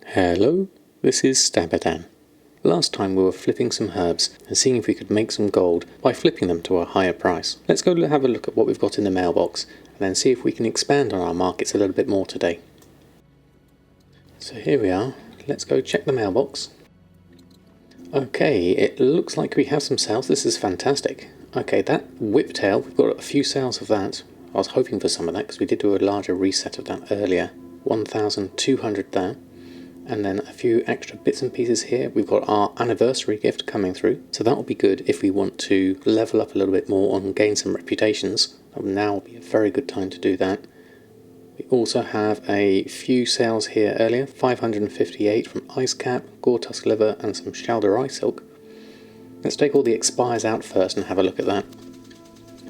Hello, this is Stabadan. Last time we were flipping some herbs and seeing if we could make some gold by flipping them to a higher price. Let's go have a look at what we've got in the mailbox and then see if we can expand on our markets a little bit more today. So here we are, let's go check the mailbox. Okay, it looks like we have some sales. This is fantastic. Okay, that whiptail, we've got a few sales of that. I was hoping for some of that because we did do a larger reset of that earlier. 1,200 there. And then a few extra bits and pieces here. We've got our anniversary gift coming through, so that will be good if we want to level up a little bit more and gain some reputations. Now will be a very good time to do that. We also have a few sales here earlier, 558 from Ice Cap, Gore-Tusk Liver and some Shalder Eye Silk. Let's take all the expires out first and have a look at that.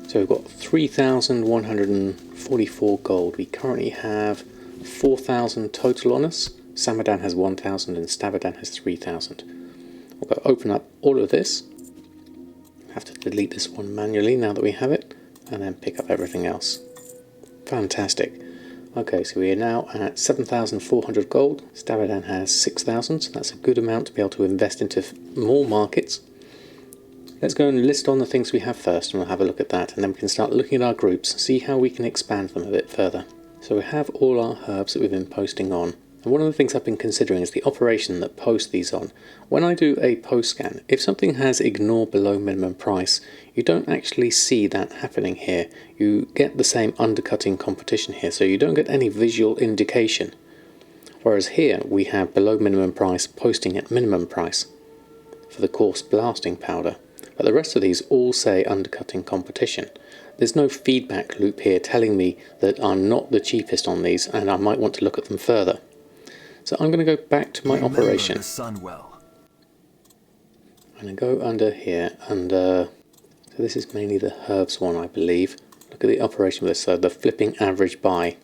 So we've got 3,144 gold. We currently have 4,000 total on us. Samadan has 1,000 and Stabadan has 3,000. We'll go open up all of this. Have to delete this one manually now that we have it, and then pick up everything else. Fantastic. Okay, so we are now at 7,400 gold. Stabadan has 6,000, so that's a good amount to be able to invest into more markets. Let's go and list on the things we have first, and we'll have a look at that, and then we can start looking at our groups, see how we can expand them a bit further. So we have all our herbs that we've been posting on. And one of the things I've been considering is the operation that posts these on. When I do a post scan, if something has ignore below minimum price, you don't actually see that happening here. You get the same undercutting competition here, so you don't get any visual indication. Whereas here we have below minimum price posting at minimum price for the coarse blasting powder. But the rest of these all say undercutting competition. There's no feedback loop here telling me that I'm not the cheapest on these and I might want to look at them further. So I'm going to go back to my operation. I'm going to go under here, so this is mainly the herbs one, I believe. Look at the operation of this, so the flipping average buy.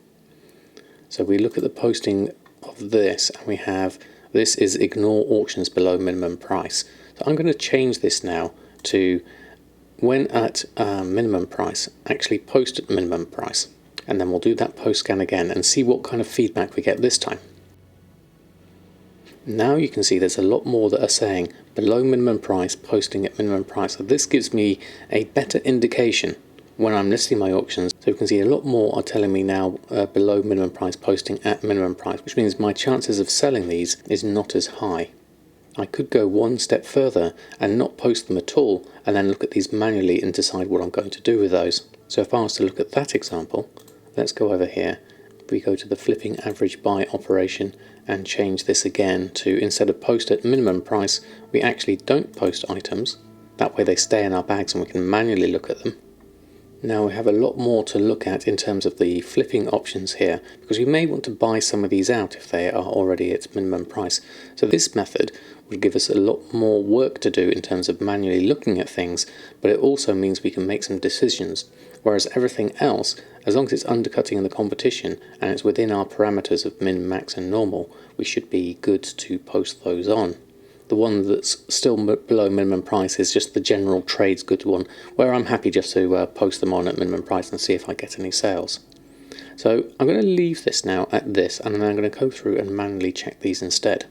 So we look at the posting of this, and we have, this is ignore auctions below minimum price. So I'm going to change this now to when at minimum price, actually post at minimum price. And then we'll do that post scan again and see what kind of feedback we get this time. Now you can see there's a lot more that are saying below minimum price, posting at minimum price. So this gives me a better indication when I'm listing my auctions. So you can see a lot more are telling me now below minimum price, posting at minimum price, which means my chances of selling these is not as high. I could go one step further and not post them at all and then look at these manually and decide what I'm going to do with those. So if I was to look at that example, let's go over here. We go to the flipping average buy operation and change this again to, instead of post at minimum price, we actually don't post items. That way they stay in our bags and we can manually look at them. Now we have a lot more to look at in terms of the flipping options here, because we may want to buy some of these out if they are already at minimum price. So this method would give us a lot more work to do in terms of manually looking at things, but it also means we can make some decisions. Whereas everything else, as long as it's undercutting in the competition and it's within our parameters of min, max and normal, we should be good to post those on. The one that's still below minimum price is just the general trades goods one, where I'm happy just to post them on at minimum price and see if I get any sales. So I'm going to leave this now at this, and then I'm going to go through and manually check these instead.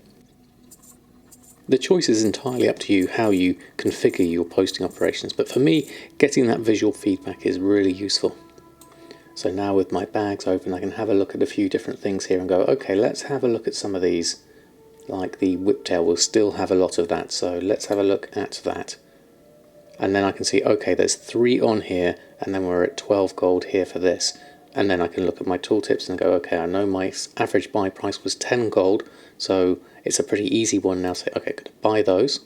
The choice is entirely up to you how you configure your posting operations, but for me, getting that visual feedback is really useful. So now with my bags open, I can have a look at a few different things here and go, okay, let's have a look at some of these. Like the whiptail will still have a lot of that, so let's have a look at that. And then I can see, okay, there's 3 on here, and then we're at 12 gold here for this. And then I can look at my tooltips and go, okay, I know my average buy price was 10 gold, so it's a pretty easy one now. Say, okay, I'm going to buy those.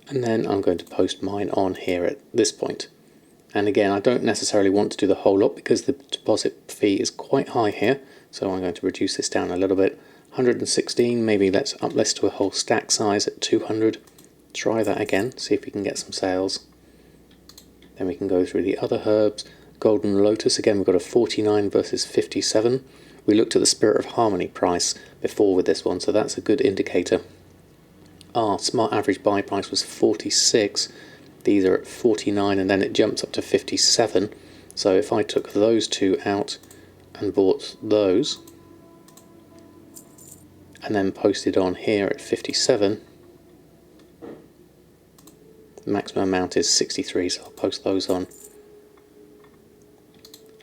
And then I'm going to post mine on here at this point. And again, I don't necessarily want to do the whole lot because the deposit fee is quite high here. So I'm going to reduce this down a little bit. 116, maybe let's up this to a whole stack size at 200. Try that again, see if we can get some sales. Then we can go through the other herbs. Golden Lotus, again we've got a 49 versus 57. We looked at the Spirit of Harmony price before with this one, so that's a good indicator. Our smart average buy price was 46. These are at 49 and then it jumps up to 57. So if I took those two out and bought those, and then posted on here at 57. The maximum amount is 63, so I'll post those on.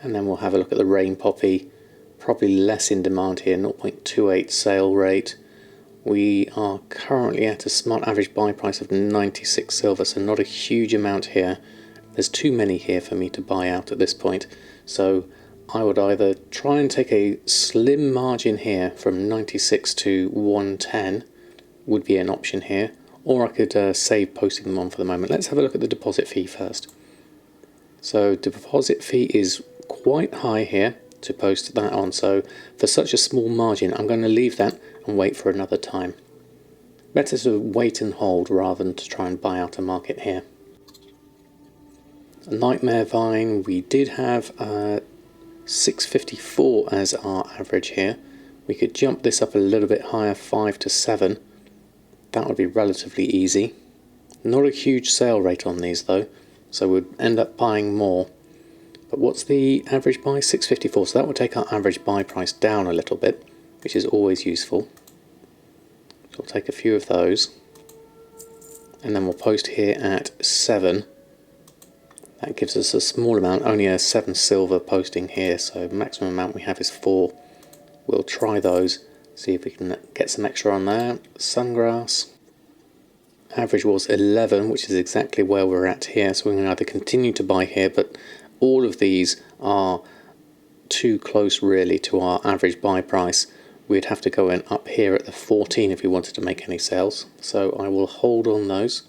And then we'll have a look at the rain poppy, probably less in demand here, 0.28 sale rate. We are currently at a smart average buy price of 96 silver, so not a huge amount here. There's too many here for me to buy out at this point, so I would either try and take a slim margin here from 96 to 110 would be an option here, or I could save posting them on for the moment. Let's have a look at the deposit fee first. So the deposit fee is quite high here to post that on, so for such a small margin I'm going to leave that and wait for another time. Better to wait and hold rather than to try and buy out a market here. Nightmare Vine, we did have 654 as our average here. We could jump this up a little bit higher, 5 to 7. That would be relatively easy. Not a huge sale rate on these though, so we'd end up buying more. But what's the average buy? 654, so that will take our average buy price down a little bit, which is always useful. So we'll take a few of those, and then we'll post here at 7. That gives us a small amount, only a 7 silver posting here, so maximum amount we have is 4. We'll try those, see if we can get some extra on there. Sungrass. Average was 11, which is exactly where we're at here, so we can either continue to buy here, but all of these are too close really to our average buy price. We'd have to go in up here at the 14 if we wanted to make any sales, so I will hold on those.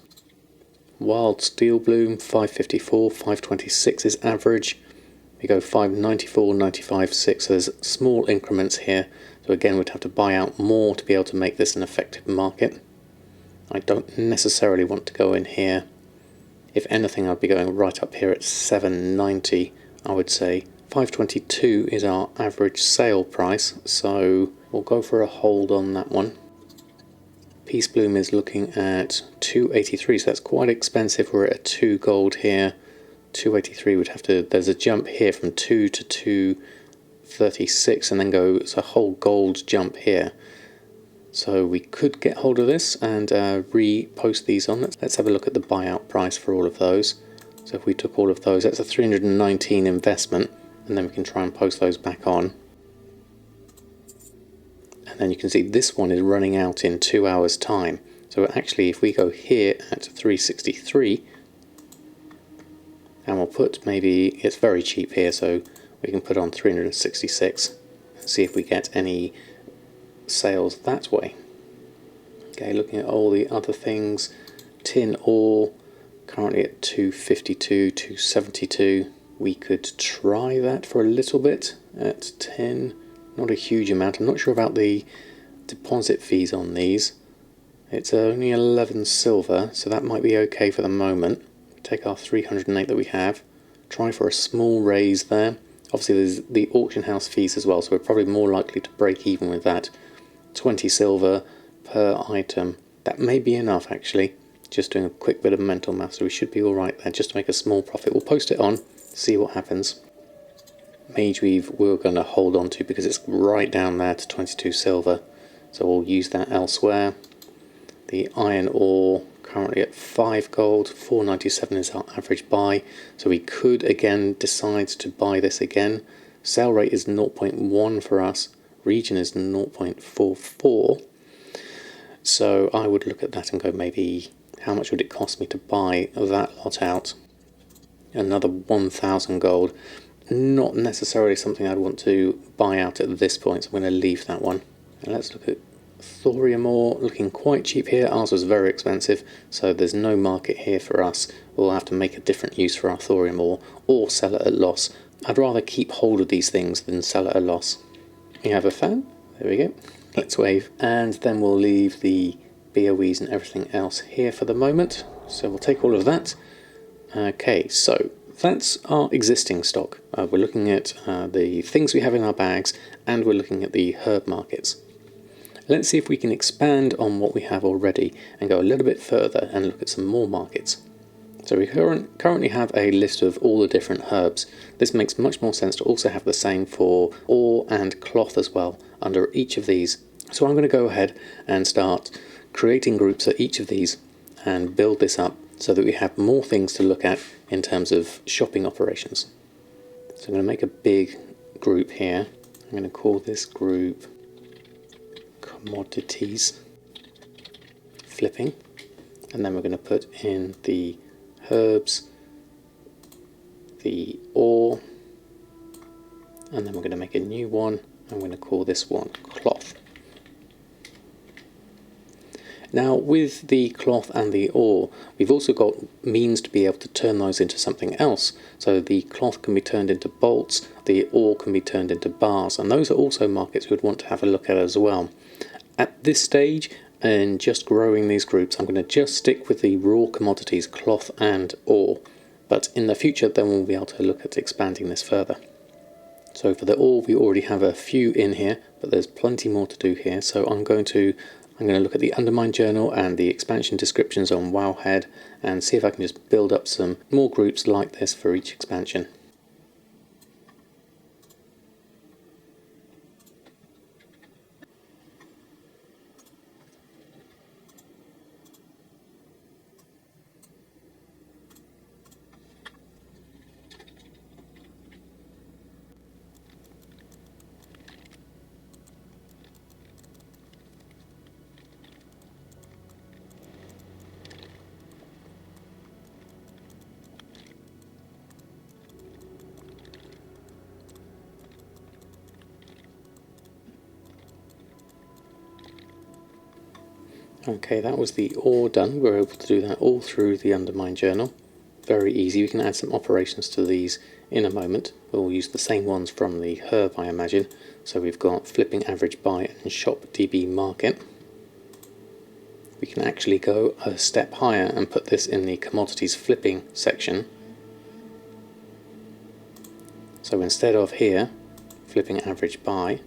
Wild Steel Bloom, 554, 526 is average. We go 594, 95, 6, so there's small increments here, so again we'd have to buy out more to be able to make this an effective market. I don't necessarily want to go in here. If anything, I'd be going right up here at 790, I would say. 522 is our average sale price, so we'll go for a hold on that one. Peace Bloom is looking at 283, so that's quite expensive. We're at 2 gold here. 283 would have to, there's a jump here from 2 to 236, and then goes a whole gold jump here. So we could get hold of this and repost these on. Let's have a look at the buyout price for all of those. So if we took all of those, that's a 319 investment, and then we can try and post those back on. And then you can see this one is running out in 2 hours time. So actually if we go here at 363, and we'll put maybe, it's very cheap here, so we can put on 366 and see if we get any sales that way. Okay, looking at all the other things, tin ore currently at 252, 272. We could try that for a little bit at 10, not a huge amount. I'm not sure about the deposit fees on these. It's only 11 silver, so that might be okay for the moment. Take our 308 that we have, try for a small raise there. Obviously there's the auction house fees as well, so we're probably more likely to break even with that. 20 silver per item. That may be enough actually. Just doing a quick bit of mental math, so we should be alright there just to make a small profit. We'll post it on, see what happens. Mage Weave we're going to hold on to because it's right down there to 22 silver, so we'll use that elsewhere. The iron ore currently at 5 gold, 497 is our average buy, so we could again decide to buy this again. Sale rate is 0.1 for us. Region is 0.44, so I would look at that and go, maybe how much would it cost me to buy that lot out? Another 1,000 gold. Not necessarily something I'd want to buy out at this point, so I'm going to leave that one. And let's look at thorium ore, looking quite cheap here. Ours was very expensive, so there's no market here for us. We'll have to make a different use for our thorium ore or sell it at loss. I'd rather keep hold of these things than sell it at loss. We have a fan, there we go, let's wave, and then we'll leave the BOEs and everything else here for the moment, so we'll take all of that. Okay, so that's our existing stock. We're looking at the things we have in our bags, and we're looking at the herb markets. Let's see if we can expand on what we have already and go a little bit further and look at some more markets. So we currently have a list of all the different herbs. This makes much more sense to also have the same for ore and cloth as well under each of these. So I'm going to go ahead and start creating groups for each of these and build this up so that we have more things to look at in terms of shopping operations. So I'm going to make a big group here. I'm going to call this group Commodities Flipping, and then we're going to put in the herbs, the ore, and then we're going to make a new one. I'm going to call this one Cloth. Now with the cloth and the ore, we've also got means to be able to turn those into something else. So the cloth can be turned into bolts, the ore can be turned into bars, and those are also markets we'd want to have a look at as well. At this stage, and just growing these groups, I'm going to just stick with the raw commodities, cloth and ore. But in the future, then we'll be able to look at expanding this further. So for the ore, we already have a few in here, but there's plenty more to do here. So I'm going to look at the Undermine journal and the expansion descriptions on Wowhead and see if I can just build up some more groups like this for each expansion. Okay, that was the ore done. We were able to do that all through the Undermine journal. Very easy. We can add some operations to these in a moment. We'll use the same ones from the herb, I imagine. So we've got flipping average buy and shop DB market. We can actually go a step higher and put this in the commodities flipping section. So instead of here, flipping average buy,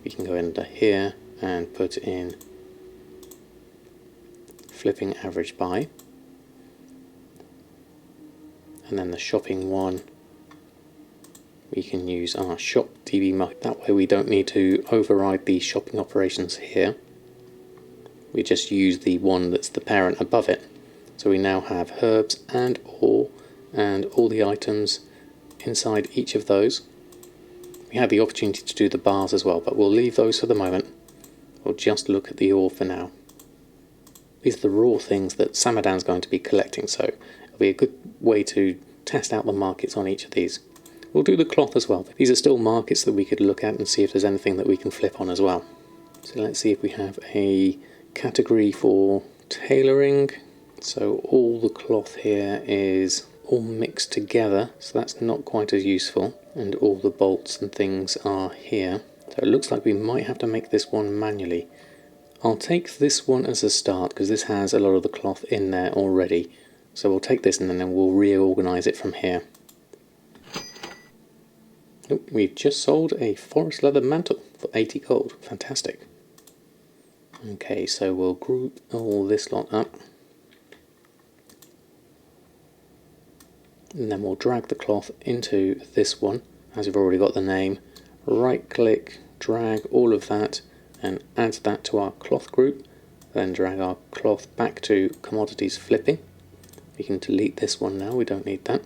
we can go into here and put in flipping average buy, and then the shopping one, we can use our shop DB market. That way we don't need to override the shopping operations here. We just use the one that's the parent above it. So we now have herbs and ore and all the items inside each of those. We had the opportunity to do the bars as well, but we'll leave those for the moment. We'll just look at the ore for now. These are the raw things that Samadan's going to be collecting, so it'll be a good way to test out the markets on each of these. We'll do the cloth as well. These are still markets that we could look at and see if there's anything that we can flip on as well. So let's see if we have a category for tailoring. So all the cloth here is all mixed together, so that's not quite as useful, and all the bolts and things are here. So it looks like we might have to make this one manually. I'll take this one as a start because this has a lot of the cloth in there already. So we'll take this and then we'll reorganize it from here. Oh, we've just sold a forest leather mantle for 80 gold. Fantastic. Okay, so we'll group all this lot up. And then we'll drag the cloth into this one, as we've already got the name. Right click, drag all of that and add that to our cloth group, then drag our cloth back to commodities flipping. We can delete this one now, we don't need that.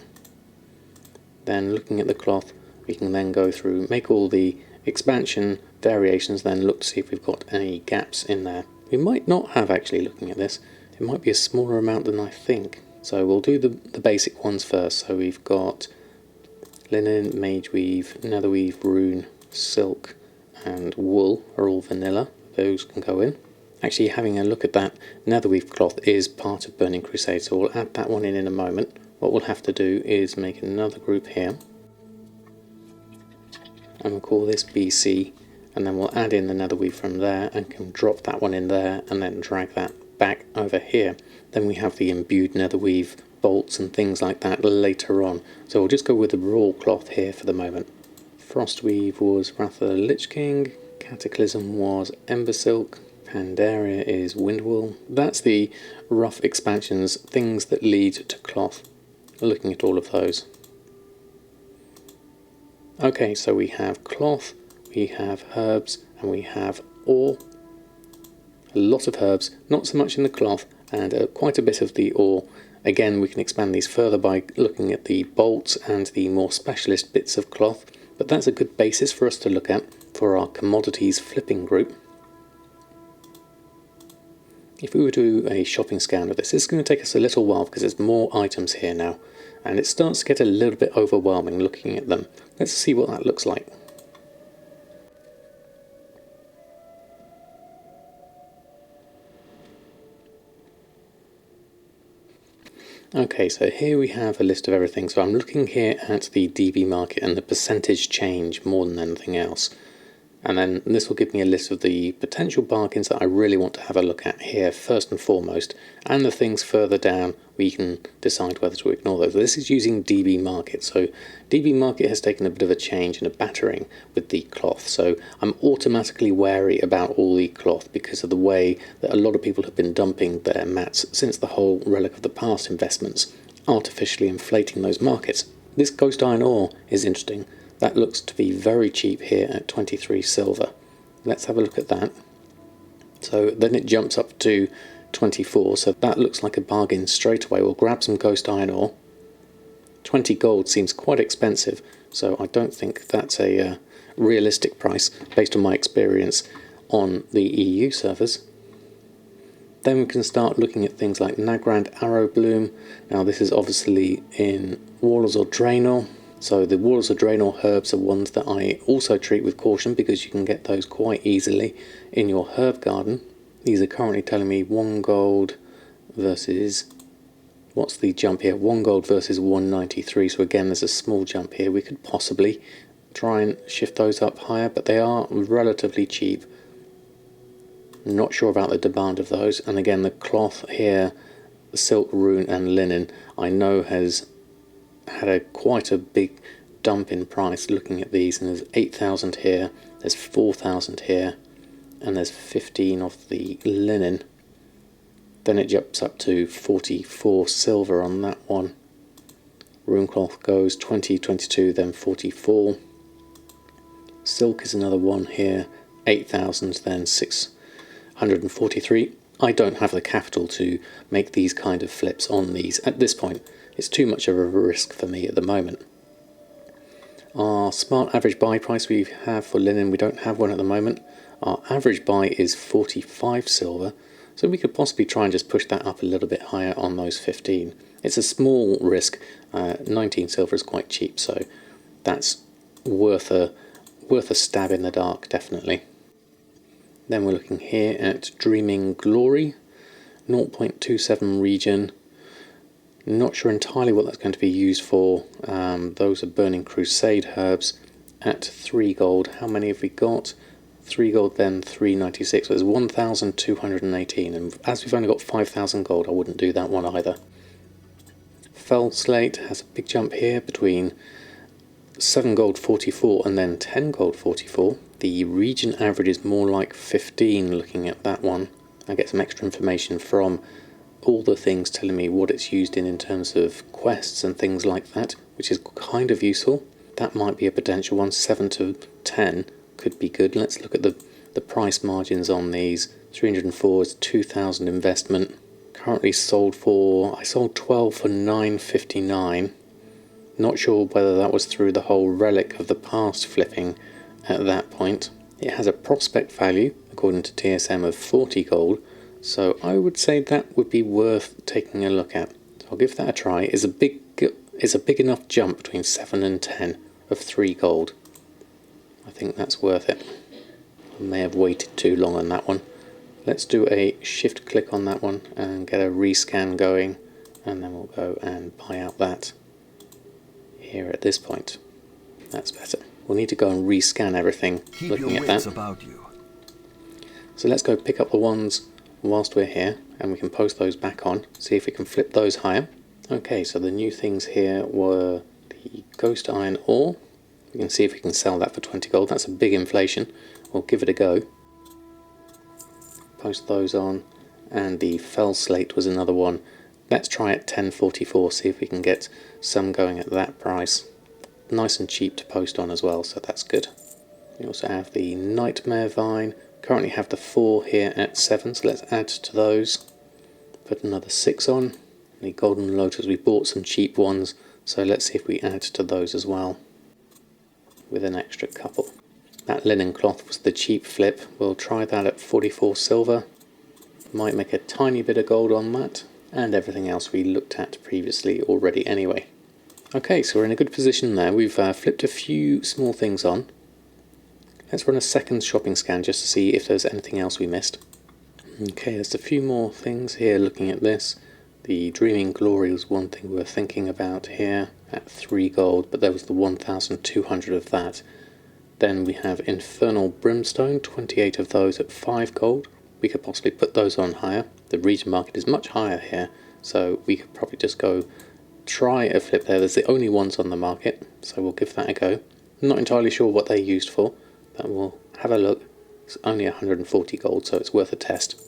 Then looking at the cloth, we can then go through, make all the expansion variations, then look to see if we've got any gaps in there. We might not have actually, looking at this. It might be a smaller amount than I think. So we'll do the basic ones first. So we've got linen, mage weave, nether weave, rune, silk, and wool are all vanilla. Those can go in. Actually, having a look at that, netherweave cloth is part of Burning Crusade, so we'll add that one in a moment. What we'll have to do is make another group here, and we'll call this BC, and then we'll add in the netherweave from there and can drop that one in there and then drag that back over here. Then we have the imbued netherweave bolts and things like that later on. So we'll just go with the raw cloth here for the moment. Frostweave was Wrath of the Lich King, Cataclysm was Ember Silk, Pandaria is Windwool. That's the rough expansions, things that lead to cloth. Looking at all of those. Okay, so we have cloth, we have herbs, and we have ore, a lot of herbs, not so much in the cloth, and quite a bit of the ore. Again, we can expand these further by looking at the bolts and the more specialist bits of cloth, but that's a good basis for us to look at for our commodities flipping group. If we were to do a shopping scan of this is going to take us a little while because there's more items here now, and it starts to get a little bit overwhelming looking at them. Let's see what that looks like. Okay, so here we have a list of everything. So I'm looking here at the DB market and the percentage change more than anything else. And then this will give me a list of the potential bargains that I really want to have a look at here first and foremost, and the things further down we can decide whether to ignore those. This is using DB Market, so DB Market has taken a bit of a change and a battering with the cloth, so I'm automatically wary about all the cloth because of the way that a lot of people have been dumping their mats since the whole Relic of the Past investments, artificially inflating those markets. This ghost iron ore is interesting. That looks to be very cheap here at 23 silver. Let's have a look at that. So then it jumps up to 24, so that looks like a bargain straight away. We'll grab some ghost iron ore. 20 gold seems quite expensive, so I don't think that's a realistic price based on my experience on the EU servers. Then we can start looking at things like Nagrand Arrow Bloom. Now this is obviously in Warlords or Draenor. So the Warlords of Draenor herbs are ones that I also treat with caution because you can get those quite easily in your herb garden. These are currently telling me 1 gold versus, what's the jump here? 1 gold versus 193. So again, there's a small jump here. We could possibly try and shift those up higher, but they are relatively cheap. Not sure about the demand of those. And again, the cloth here, the silk, rune and linen, I know has had quite a big dump in price looking at these, and there's 8,000 here, there's 4,000 here, and there's 15 of the linen. Then it jumps up to 44 silver on that one. Rune cloth goes 20, 22, then 44. Silk is another one here, 8,000, then 643. I don't have the capital to make these kind of flips on these at this point. It's too much of a risk for me at the moment. Our smart average buy price we have for linen, we don't have one at the moment. Our average buy is 45 silver, so we could possibly try and just push that up a little bit higher on those 15. It's a small risk. 19 silver is quite cheap, so that's worth a stab in the dark, definitely. Then we're looking here at Dreaming Glory, 0.27 region. Not sure entirely what that's going to be used for. Those are Burning Crusade herbs at 3 gold. How many have we got? 3 gold, then 396. So there's 1,218. And as we've only got 5,000 gold, I wouldn't do that one either. Fell Slate has a big jump here between 7 gold 44 and then 10 gold 44. The region average is more like 15 looking at that one. I get some extra information from all the things telling me what it's used in terms of quests and things like that, which is kind of useful. That might be a potential one. 7 to 10 could be good. Let's look at the price margins on these. 304 is 2,000 investment. Currently sold for, I sold 12 for 959. Not sure whether that was through the whole Relic of the Past flipping at that point. It has a prospect value, according to TSM, of 40 gold. So I would say that would be worth taking a look at. So I'll give that a try. It's a big enough jump between 7 and 10 of 3 gold. I think that's worth it. I may have waited too long on that one. Let's do a shift click on that one and get a rescan going, and then we'll go and buy out that here at this point. That's better. We'll need to go and rescan everything looking at that. About you. So let's go pick up the ones whilst we're here, and we can post those back on, see if we can flip those higher. Okay, so the new things here were the ghost iron ore. We can see if we can sell that for 20 gold. That's a big inflation. We'll give it a go. Post those on, and the fell slate was another one. Let's try at 1044, see if we can get some going at that price. Nice and cheap to post on as well, so that's good. We also have the nightmare vine, Currently have the 4 here at 7, so let's add to those. Put another 6 on. The golden lotus, we bought some cheap ones, so let's see if we add to those as well with an extra couple. That linen cloth was the cheap flip. We'll try that at 44 silver. Might make a tiny bit of gold on that, and everything else we looked at previously already anyway. Okay, so we're in a good position there. We've flipped a few small things on. Let's run a second shopping scan just to see if there's anything else we missed. Okay, there's a few more things here looking at this. The Dreaming Glory was one thing we were thinking about here at 3 gold, but there was the 1,200 of that. Then we have Infernal Brimstone, 28 of those at 5 gold. We could possibly put those on higher. The region market is much higher here, so we could probably just go try a flip there. There's the only ones on the market, so we'll give that a go. I'm not entirely sure what they're used for, but we'll have a look. It's only 140 gold, so it's worth a test.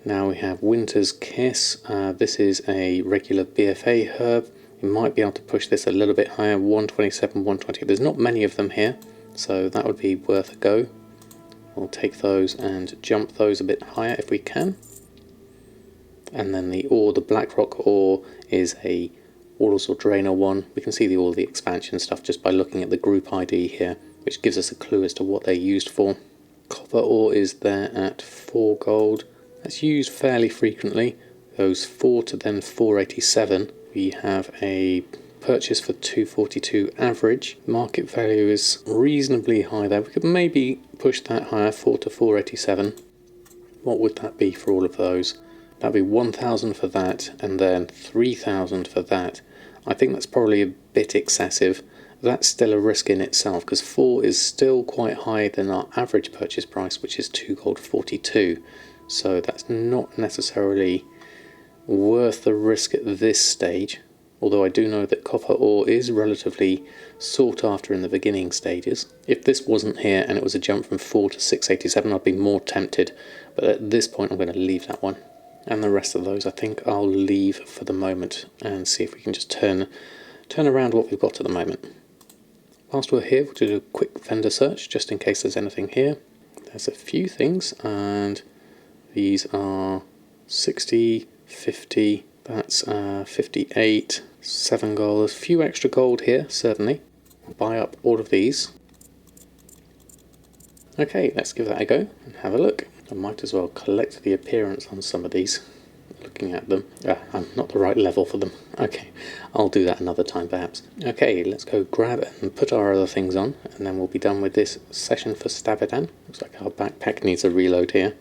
Now we have Winter's Kiss. This is a regular BFA herb. You might be able to push this a little bit higher, 127, 120. There's not many of them here, so that would be worth a go. We'll take those and jump those a bit higher if we can. And then the ore, the Blackrock ore, is a Waters or Drainer one. We can see all the expansion stuff just by looking at the group ID here, which gives us a clue as to what they're used for. Copper ore is there at 4 gold. That's used fairly frequently. Goes 4 to then 487. We have a purchase for 242 average. Market value is reasonably high there. We could maybe push that higher, 4 to 487. What would that be for all of those? That'd be 1,000 for that, and then 3,000 for that. I think that's probably a bit excessive. That's still a risk in itself, because 4 is still quite higher than our average purchase price, which is 2 gold 42. So that's not necessarily worth the risk at this stage. Although I do know that copper ore is relatively sought after in the beginning stages. If this wasn't here and it was a jump from 4 to 687, I'd be more tempted. But at this point I'm going to leave that one. And the rest of those I think I'll leave for the moment and see if we can just turn around what we've got at the moment. Whilst we're here, we'll do a quick vendor search just in case there's anything here. There's a few things, and these are 60, 50, that's 58, 7 gold. There's a few extra gold here, certainly. I'll buy up all of these. Okay, let's give that a go and have a look. I might as well collect the appearance on some of these, looking at them. I'm not the right level for them. Okay, I'll do that another time perhaps. Okay, let's go grab and put our other things on, and then we'll be done with this session for Stabadan. Looks like our backpack needs a reload here.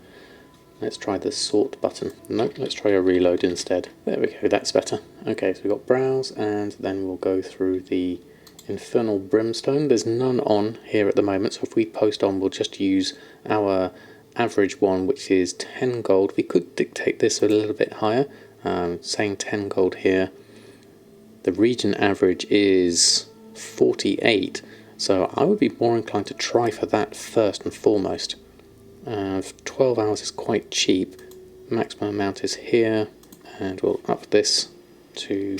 Let's try the sort button. Nope, let's try a reload instead. There we go, that's better. Okay, so we've got browse, and then we'll go through the Infernal Brimstone. There's none on here at the moment, so if we post on, we'll just use our average one, which is 10 gold. We could dictate this a little bit higher, saying 10 gold here. The region average is 48, so I would be more inclined to try for that first and foremost. 12 hours is quite cheap. Maximum amount is here, and we'll up this to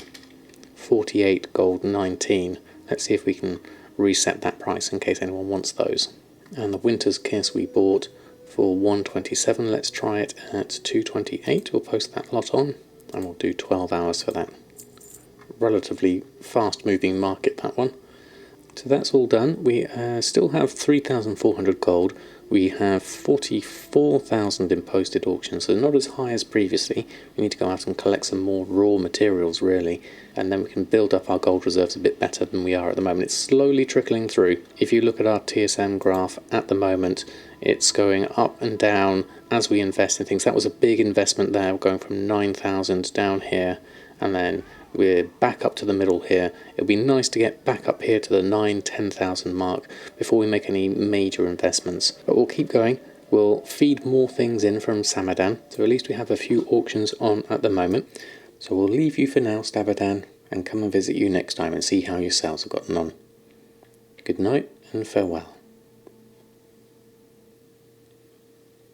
48 gold 19. Let's see if we can reset that price in case anyone wants those. And the Winter's Kiss we bought for 127. Let's try it at 228. We'll post that lot on, and we'll do 12 hours for that. Relatively fast moving market, that one. So that's all done. We still have 3,400 gold. We have 44,000 in posted auctions, so not as high as previously. We need to go out and collect some more raw materials really, and then we can build up our gold reserves a bit better than we are at the moment. It's slowly trickling through. If you look at our TSM graph at the moment, it's going up and down as we invest in things. That was a big investment there, we're going from 9,000 down here, and then we're back up to the middle here. It'll be nice to get back up here to the 9,000-10,000 mark before we make any major investments. But we'll keep going. We'll feed more things in from Samadan, so at least we have a few auctions on at the moment. So we'll leave you for now, Stabadan, and come and visit you next time and see how your sales have gotten on. Good night and farewell.